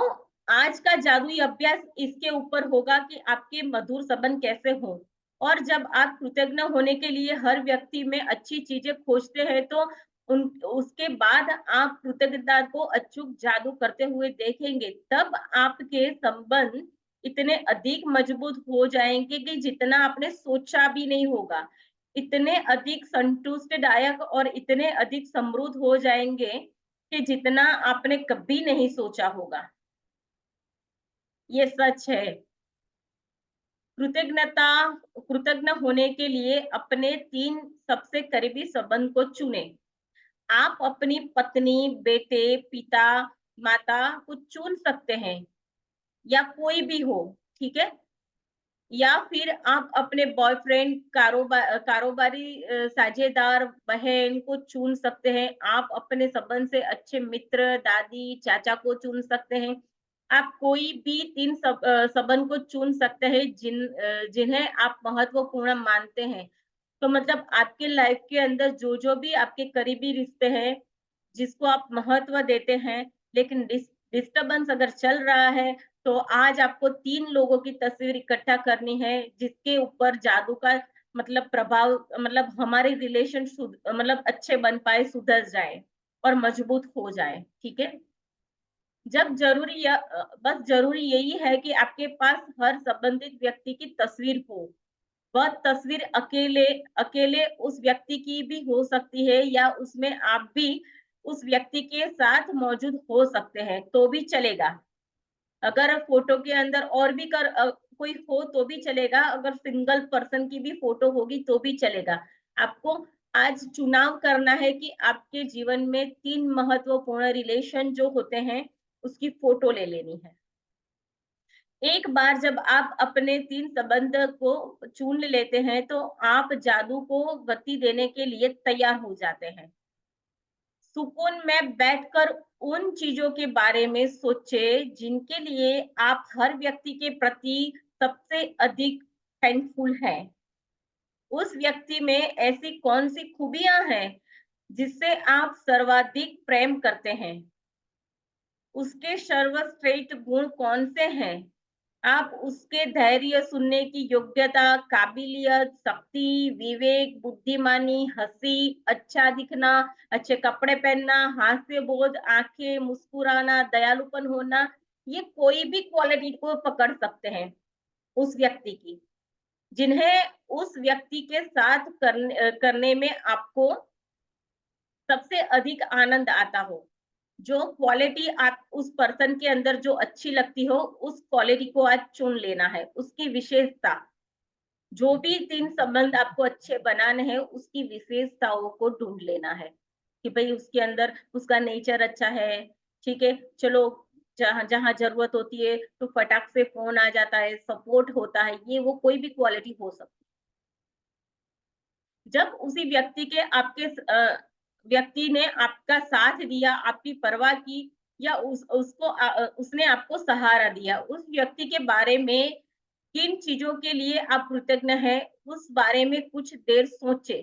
आज का जादुई अभ्यास इसके ऊपर होगा कि आपके मधुर संबंध कैसे हो। और जब आप कृतज्ञ होने के लिए हर व्यक्ति में अच्छी चीजें खोजते हैं, तो उन उसके बाद आप कृतज्ञता को अचूक जादू करते हुए देखेंगे, तब आपके संबंध इतने अधिक मजबूत हो जाएंगे कि जितना आपने सोचा भी नहीं होगा। इतने अधिक संतुष्टदायक और इतने अधिक समृद्ध हो जाएंगे कि जितना आपने कभी नहीं सोचा होगा। ये सच है। कृतज्ञता कृतज्ञ होने के लिए अपने 3 सबसे करीबी संबंध को चुनें। आप अपनी पत्नी, बेटे, पिता, माता को चुन सकते हैं, या कोई भी हो, ठीक है? या फिर आप अपने बॉयफ्रेंड, कारोबारी साझेदार, बहन को चुन सकते हैं। आप अपने संबंध से अच्छे मित्र, दादी, चाचा को चुन सकते हैं। आप कोई भी 3 संबंध को चुन सकते हैं जिन्हें आप महत्वपूर्ण मानते हैं। तो मतलब आपके लाइफ के अंदर जो भी आपके करीबी रिश्ते हैं, जिसको आप महत्व देते हैं, लेकिन डिस्टर्बेंस अगर चल रहा है, तो आज आपको 3 लोगों की तस्वीर इकट्ठा करनी है, जिसके ऊपर जादू का मतलब प्रभाव, मतलब हमारे रिलेशन मतलब अच्छे बन पाए, सुधर जाए और मजबूत हो जाए, ठीक है? जब बस जरूरी यही है कि आपके पास हर संबंधित व्यक्ति की तस्वीर हो। वह तस्वीर अकेले अकेले उस व्यक्ति की भी हो सकती है, या उसमें आप भी उस व्यक्ति के साथ मौजूद हो सकते हैं, तो भी चलेगा। अगर फोटो के अंदर और भी कोई हो तो भी चलेगा, अगर सिंगल पर्सन की भी फोटो होगी तो भी चलेगा। आपको आज चुनाव करना है कि आपके जीवन में 3 महत्वपूर्ण रिलेशन जो होते हैं, उसकी फोटो ले लेनी है। एक बार जब आप अपने 3 संबंध को चुन लेते हैं, तो आप जादू को गति देने के लिए तैयार हो जाते हैं। सुकून में बैठकर उन चीजों के बारे में सोचें जिनके लिए आप हर व्यक्ति के प्रति सबसे अधिक थैंकफुल हैं। उस व्यक्ति में ऐसी कौन-सी खूबियाँ हैं जिससे आप सर्वाधिक प्रेम करते हैं? उसके सर्वश्रेष्ठ गुण कौन से हैं? आप उसके धैर्य, सुनने की योग्यता, काबिलियत, शक्ति, विवेक, बुद्धिमानी, हंसी, अच्छा दिखना, अच्छे कपड़े पहनना, हास्य बोध, आंखें, मुस्कुराना, दयालुपन होना, ये कोई भी क्वालिटी को पकड़ सकते हैं उस व्यक्ति की, जिन्हें उस व्यक्ति के साथ करने में आपको सबसे अधिक आनंद आता हो। जो क्वालिटी आप उस पर्सन के अंदर जो अच्छी लगती हो, उस क्वालिटी को आज चुन लेना है, उसकी विशेषता। जो भी 3 संबंध आपको अच्छे बनाने हैं, उसकी विशेषताओं को ढूंढ लेना है कि भाई उसके अंदर उसका नेचर अच्छा है। ठीक है, चलो जहां जहां जरूरत होती है तो फटाक से फोन आ जाता है, सपोर्ट होता है, ये वो कोई भी क्वालिटी हो सकती है। जब उसी व्यक्ति के व्यक्ति ने आपका साथ दिया, आपकी परवाह की, या उसने आपको सहारा दिया, उस व्यक्ति के बारे में किन चीजों के लिए आप कृतज्ञ हैं, उस बारे में कुछ देर सोचे।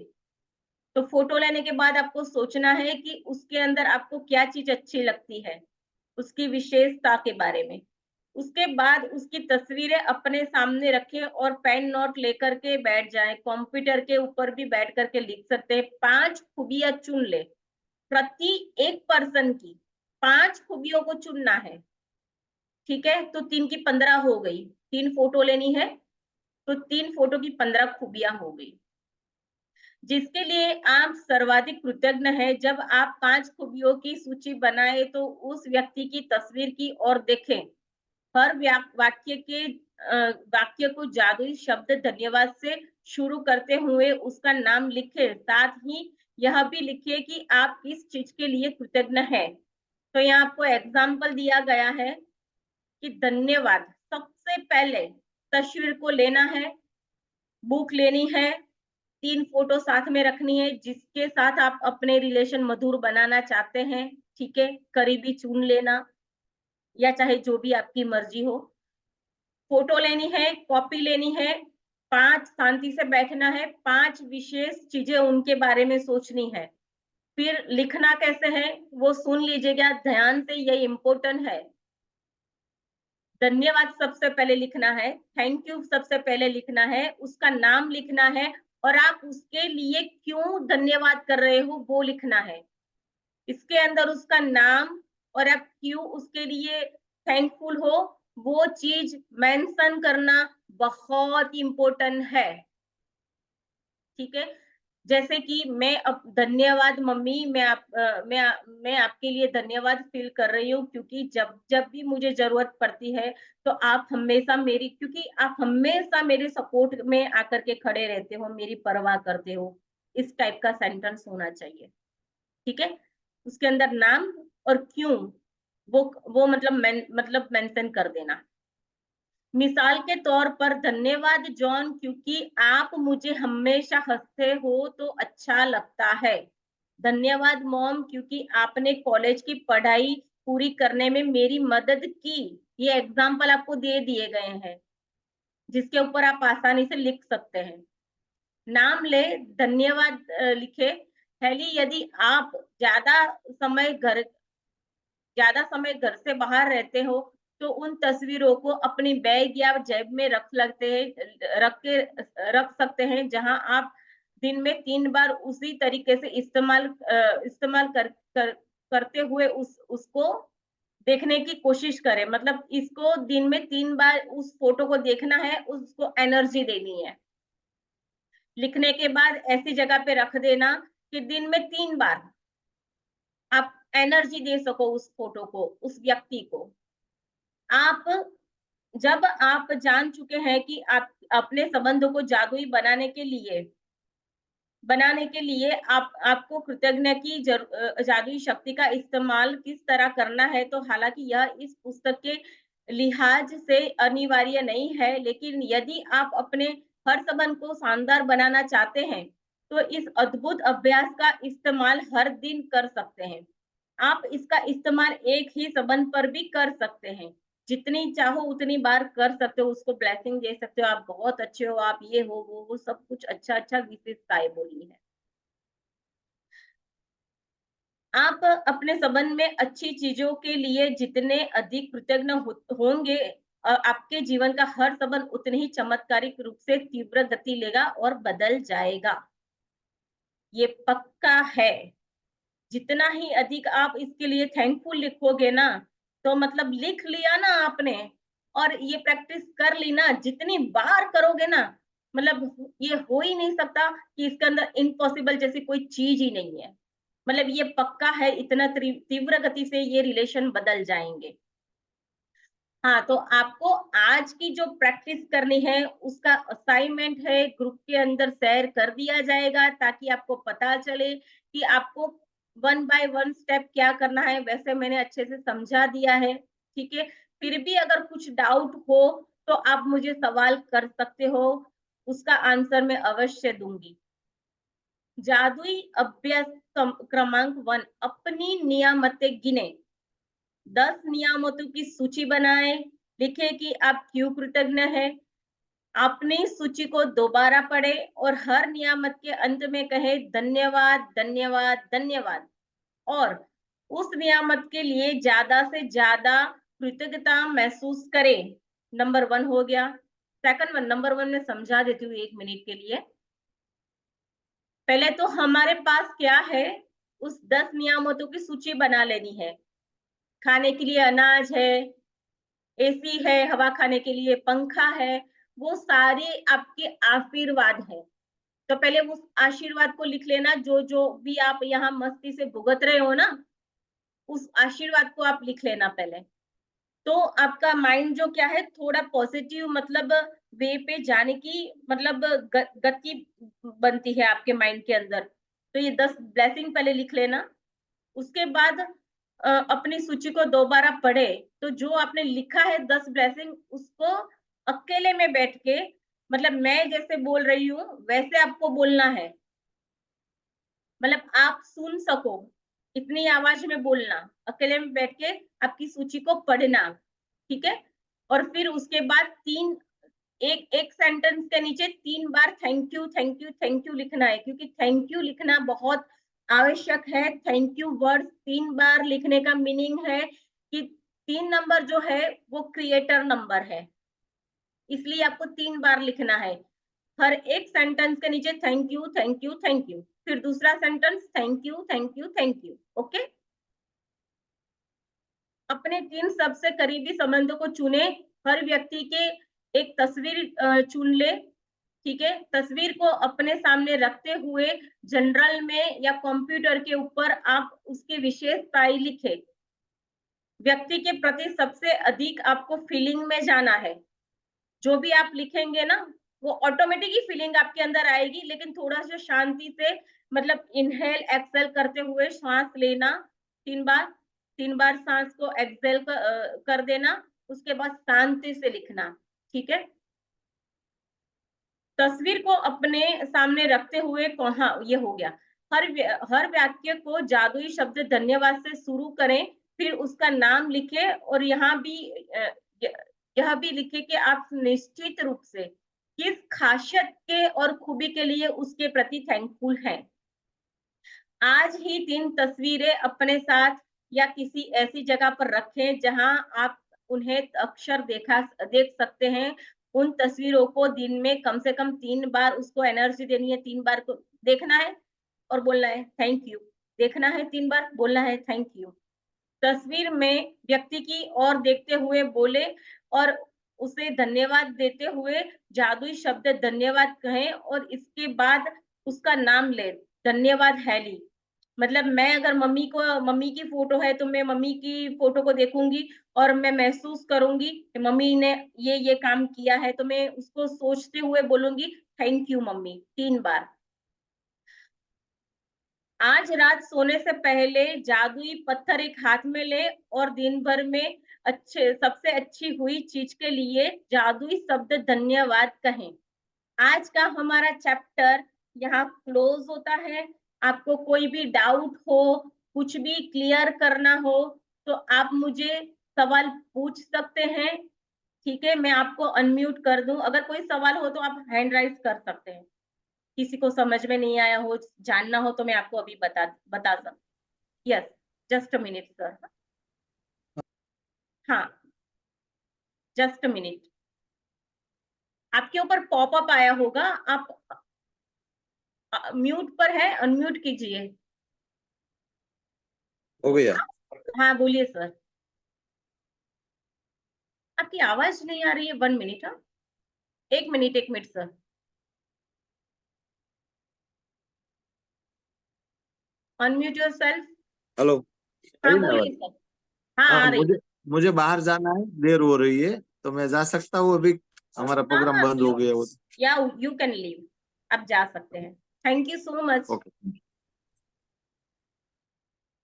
तो फोटो लेने के बाद आपको सोचना है कि उसके अंदर आपको क्या चीज अच्छी लगती है, उसकी विशेषता के बारे में। उसके बाद उसकी तस्वीरें अपने सामने रखें और पेन नोट लेकर के बैठ जाएं। कंप्यूटर के ऊपर भी बैठ करके लिख सकते हैं। 5 खूबियां चुन ले, प्रति एक पर्सन की 5 खूबियों को चुनना है। ठीक है, तो 3 की 15 हो गई। 3 फोटो लेनी है तो 3 फोटो की 15 खूबियां हो गई। जिसके लिए आप सर्वाधिक कृतज्ञ हैं, जब आप 5 खूबियों की सूची बनाए तो उस व्यक्ति की तस्वीर की ओर देखें। हर वाक्य को जादुई शब्द धन्यवाद से शुरू करते हुए उसका नाम लिखें। साथ ही यह भी लिखिए कि आप किस चीज के लिए कृतज्ञ हैं। तो यहाँ आपको एग्जाम्पल दिया गया है कि धन्यवाद। सबसे पहले तस्वीर को लेना है, बुक लेनी है, 3 फोटो साथ में रखनी है जिसके साथ आप अपने रिलेशन मधुर बनाना चाहते हैं। ठीक है, करीबी चुन लेना, या चाहे जो भी आपकी मर्जी हो। फोटो लेनी है, कॉपी लेनी है, 5 शांति से बैठना है, 5 विशेष चीजें उनके बारे में सोचनी है। फिर लिखना कैसे है वो सुन लीजिएगा ध्यान से, ये इम्पोर्टेंट है। धन्यवाद सबसे पहले लिखना है, थैंक यू सबसे पहले लिखना है, उसका नाम लिखना है, और आप उसके लिए क्यों धन्यवाद कर रहे हो वो लिखना है। इसके अंदर उसका नाम और आप क्यों उसके लिए थैंकफुल हो वो चीज मेंशन करना बहुत इम्पोर्टेंट है। ठीक है, जैसे कि मैं अब धन्यवाद मम्मी, मैं आपके लिए धन्यवाद फील कर रही हूँ, क्योंकि जब जब भी मुझे जरूरत पड़ती है तो आप हमेशा मेरी, क्योंकि आप हमेशा मेरे सपोर्ट में आकर के खड़े रहते हो, मेरी परवाह करते हो। इस टाइप का सेंटेंस होना चाहिए। ठीक है, उसके अंदर नाम और क्यों वो मतलब मेंशन कर देना। मिसाल के तौर पर, धन्यवाद जॉन क्योंकि आप मुझे हमेशा हंसते हो तो अच्छा लगता है। धन्यवाद मॉम क्योंकि आपने कॉलेज की पढ़ाई पूरी करने में मेरी मदद की। ये एग्जाम्पल आपको दे दिए गए हैं जिसके ऊपर आप आसानी से लिख सकते हैं। नाम ले, धन्यवाद लिखे। हेली, यदि आप समय घर ज्यादा समय घर से बाहर रहते हो तो उन तस्वीरों को अपनी बैग या जेब में रख सकते हैं, जहां आप दिन में 3 बार उसी तरीके से इस्तेमाल करते हुए उसको देखने की कोशिश करें। मतलब इसको दिन में 3 बार उस फोटो को देखना है, उसको एनर्जी देनी है। लिखने के बाद ऐसी जगह पे रख देना कि दिन में 3 बार आप एनर्जी दे सको उस फोटो को, उस व्यक्ति को। आप जब आप जान चुके हैं कि आप अपने संबंधों को जादुई बनाने के लिए आपको कृतज्ञ की जादुई शक्ति का इस्तेमाल किस तरह करना है, तो हालांकि यह इस पुस्तक के लिहाज से अनिवार्य नहीं है, लेकिन यदि आप अपने हर संबंध को शानदार बनाना चाहते हैं तो इस अद्भुत अभ्यास का इस्तेमाल हर दिन कर सकते हैं। आप इसका इस्तेमाल एक ही संबंध पर भी कर सकते हैं, जितनी चाहो उतनी बार कर सकते हो, उसको ब्लेसिंग दे सकते हो, आप बहुत अच्छे हो, आप ये हो वो सब कुछ अच्छा अच्छा विशेषताएं बोली है। आप अपने संबंध में अच्छी चीजों के लिए जितने अधिक कृतज्ञ होंगे, आपके जीवन का हर संबंध उतने ही चमत्कारिक रूप से तीव्र गति लेगा और बदल जाएगा। ये पक्का है। जितना ही अधिक आप इसके लिए थैंकफुल लिखोगे ना, तो मतलब लिख लिया ना आपने और ये प्रैक्टिस कर ली ना, जितनी बार करोगे ना, मतलब ये हो ही नहीं सकता कि इसके अंदर इम्पॉसिबल जैसी कोई चीज ही नहीं है। मतलब ये पक्का है, इतना तीव्र गति से ये रिलेशन बदल जाएंगे। हाँ, तो आपको आज की जो प्रैक्टिस करनी है उसका असाइनमेंट है, ग्रुप के अंदर शेयर कर दिया जाएगा ताकि आपको पता चले कि आपको 1 बाय 1 स्टेप क्या करना है। वैसे मैंने अच्छे से समझा दिया है, ठीक है। फिर भी अगर कुछ डाउट हो तो आप मुझे सवाल कर सकते हो, उसका आंसर मैं अवश्य दूंगी। जादुई अभ्यास क्रमांक 1, अपनी नियामतें गिने। 10 नियामतों की सूची बनाएं, लिखे कि आप क्यों कृतज्ञ हैं। अपनी सूची को दोबारा पढ़े और हर नियामत के अंत में कहे धन्यवाद धन्यवाद धन्यवाद, और उस नियामत के लिए ज्यादा से ज्यादा कृतज्ञता महसूस करें। नंबर 1 हो गया। सेकंड वन, नंबर 1 में समझा देती हूँ 1 मिनट के लिए। पहले तो हमारे पास क्या है, उस 10 नियामतों की सूची बना लेनी है। खाने के लिए अनाज है, एसी है, हवा खाने के लिए पंखा है, वो सारे आपके आशीर्वाद है। तो पहले उस आशीर्वाद को लिख लेना, जो जो भी आप यहाँ मस्ती से भुगत रहे हो ना, उस आशीर्वाद को आप लिख लेना पहले। तो आपका माइंड जो क्या है, थोड़ा पॉजिटिव मतलब वे पे जाने की मतलब गति बनती है आपके माइंड के अंदर। तो ये 10 ब्लेसिंग पहले लिख लेना। उसके बाद अपनी सूची को दोबारा पढ़े, तो जो आपने लिखा है 10 ब्लेसिंग, उसको अकेले में बैठ के, मतलब मैं जैसे बोल रही हूँ वैसे आपको बोलना है, मतलब आप सुन सको इतनी आवाज में बोलना, अकेले में बैठ के आपकी सूची को पढ़ना, ठीक है। और फिर उसके बाद एक एक सेंटेंस के नीचे 3 बार thank you thank you thank you लिखना है, क्योंकि थैंक यू लिखना बहुत आवश्यक है। थैंक यू वर्ड 3 बार लिखने का मीनिंग है कि 3 नंबर जो है वो क्रिएटर नंबर है, इसलिए आपको 3 बार लिखना है। हर एक सेंटेंस के नीचे thank you thank you thank you, फिर दूसरा sentence thank you thank you thank you. Okay. अपने 3 सबसे करीबी संबंधों को चुने। हर व्यक्ति के एक तस्वीर चुन ले, ठीक है। तस्वीर को अपने सामने रखते हुए जनरल में या कंप्यूटर के ऊपर आप उसकी विशेषताएं लिखे। व्यक्ति के प्रति सबसे अधिक आपको फीलिंग में जाना है। जो भी आप लिखेंगे ना, वो ऑटोमेटिक ही फीलिंग आपके अंदर आएगी, लेकिन थोड़ा सा शांति से, मतलब इनहेल एक्सेल करते हुए सांस लेना 3 बार, 3 बार सांस को एक्सेल कर देना, उसके बाद शांति से लिखना, ठीक है। तस्वीर को अपने सामने रखते हुए, हाँ ये हो गया। हर वाक्य को जादुई शब्द धन्यवाद से शुरू करें, फिर उसका नाम लिखे, और यहाँ भी यह भी लिखे कि आप निश्चित रूप से किस खासियत के और खूबी के लिए उसके प्रति थैंकफुल हैं। आज ही 3 तस्वीरें अपने साथ या किसी ऐसी जगह पर रखें जहां आप उन्हें अक्सर देख सकते हैं। उन तस्वीरों को दिन में कम से कम 3 बार उसको एनर्जी देनी है, 3 बार को देखना है और बोलना है थैंक यू, देखना है 3 बार, बोलना है थैंक यू। तस्वीर में व्यक्ति की ओर देखते हुए बोले और उसे धन्यवाद देते हुए जादुई शब्द धन्यवाद कहें, और इसके बाद उसका नाम ले, धन्यवाद हैली। मतलब मैं अगर मम्मी की फोटो है तो मैं मम्मी की फोटो को देखूंगी और मैं महसूस करूंगी कि मम्मी ने ये काम किया है, तो मैं उसको सोचते हुए बोलूंगी थैंक यू मम्मी 3 बार। आज रात सोने से पहले जादुई पत्थर एक हाथ में ले और दिन भर में सबसे अच्छी हुई चीज के लिए जादुई शब्द धन्यवाद कहें। आज का हमारा चैप्टर यहाँ क्लोज होता है। आपको कोई भी डाउट हो, कुछ भी क्लियर करना हो, तो आप मुझे सवाल पूछ सकते हैं, ठीक है। मैं आपको अनम्यूट कर दूं, अगर कोई सवाल हो तो आप हैंड राइज कर सकते हैं। किसी को समझ में नहीं आया हो, जानना हो, तो मैं आपको अभी बता सकती। Yes, just a minute sir. हाँ, जस्ट अ मिनट। आपके ऊपर पॉपअप आया होगा, आप म्यूट पर है, अनम्यूट कीजिए। हो गया। हाँ बोलिए सर। आपकी आवाज नहीं आ रही है, 1 मिनट। हाँ, 1 minute sir. Unmute yourself. Hello, हाँ आई ना बोलिए आवाज? सर। हाँ हाँ, आ रही। मुझे मुझे बाहर जाना है, देर हो रही है, तो मैं जा सकता हूँ अभी? हमारा हाँ प्रोग्राम हाँ बंद हो गया वो। या यू कैन लीव, आप जा सकते हैं। Thank you so much. Okay.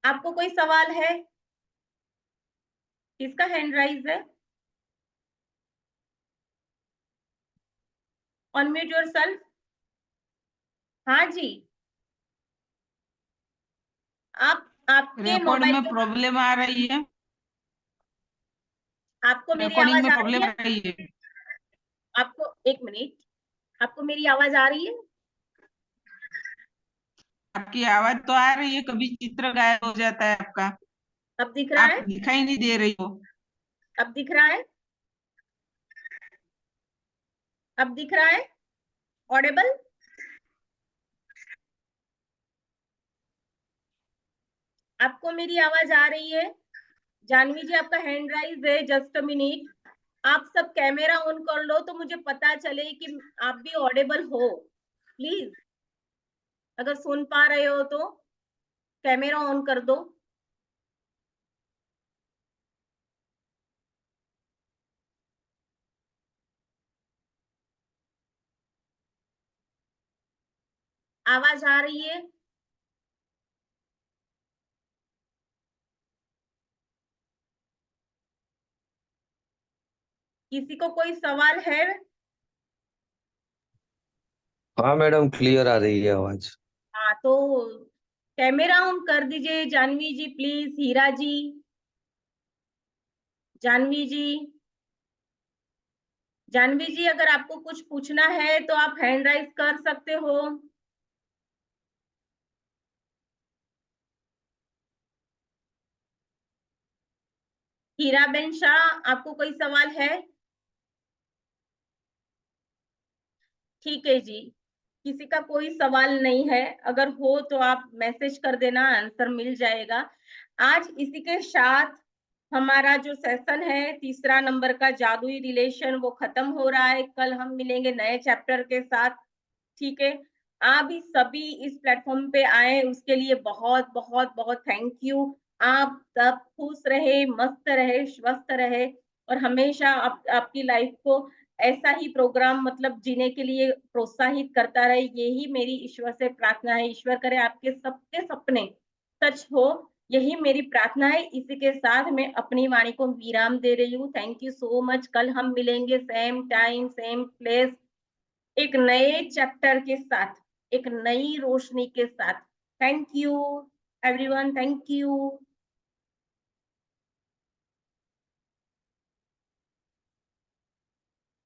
आपको कोई सवाल है? किसका हैंड राइज है? Unmute yourself. हाँ जी, आप आपके रिकॉर्डिंग मोबाइल में पे, प्रॉब्लम आ रही है, आपको मेरी रिकॉर्डिंग आवाज में आ रही प्रॉब्लम है? आ रही है। आपको एक मिनट, आपको मेरी आवाज आ रही है? आपकी आवाज तो आ रही है, कभी चित्र गायब हो जाता है आपका, अब दिख रहा आप है? दिखाई नहीं दे रही हो। अब दिख रहा है? अब दिख रहा है? ऑडिबल? आपको मेरी आवाज आ रही है? जानवी जी आपका हैंड राइज है, जस्ट अ मिनट। आप सब कैमरा ऑन कर लो तो मुझे पता चले कि आप भी ऑडिबल हो। प्लीज, अगर सुन पा रहे हो तो कैमरा ऑन कर दो। आवाज आ रही है? किसी को कोई सवाल है? हाँ मैडम, क्लियर आ रही है आवाज। हाँ तो कैमरा ऑन कर दीजिए जानवी जी प्लीज। हीरा जी, जानवी जी, जानवी जी अगर आपको कुछ पूछना है तो आप हैंड राइज कर सकते हो। हीरा बेन शाह, आपको कोई सवाल है? ठीक है जी, किसी का कोई सवाल नहीं है। अगर हो तो आप मैसेज कर देना, आंसर मिल जाएगा। आज इसी के साथ हमारा जो सेशन है तीसरा नंबर का जादुई रिलेशन वो खत्म हो रहा है। कल हम मिलेंगे नए चैप्टर के साथ। ठीक है, आप भी सभी इस प्लेटफॉर्म पे आए उसके लिए बहुत बहुत बहुत थैंक यू। आप सब खुश रहे, मस्त रहे, स्वस्थ रहे और हमेशा आपकी लाइफ को ऐसा ही प्रोग्राम मतलब जीने के लिए प्रोत्साहित करता रहे। यही मेरी ईश्वर से प्रार्थना है। ईश्वर करे आपके सबके सपने सच हो, यही मेरी प्रार्थना है। इसी के साथ मैं अपनी वाणी को विराम दे रही हूँ। Thank you so much. कल हम मिलेंगे सेम टाइम सेम प्लेस, एक नए चैप्टर के साथ, एक नई रोशनी के साथ। Thank you everyone, thank you.